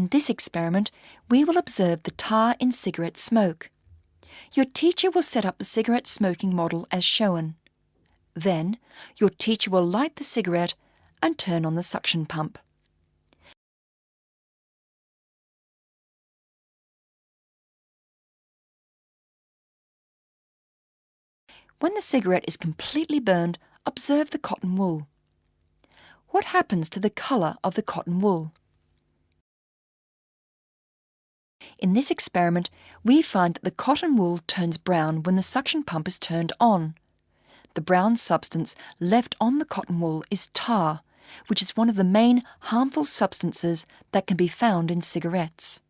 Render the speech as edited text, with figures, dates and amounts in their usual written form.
In this experiment, we will observe the tar in cigarette smoke. Your teacher will set up the cigarette smoking model as shown. Then, your teacher will light the cigarette and turn on the suction pump. When the cigarette is completely burned, observe the cotton wool. What happens to the colour of the cotton wool? In this experiment, we find that the cotton wool turns brown when the suction pump is turned on. The brown substance left on the cotton wool is tar, which is one of the main harmful substances that can be found in cigarettes.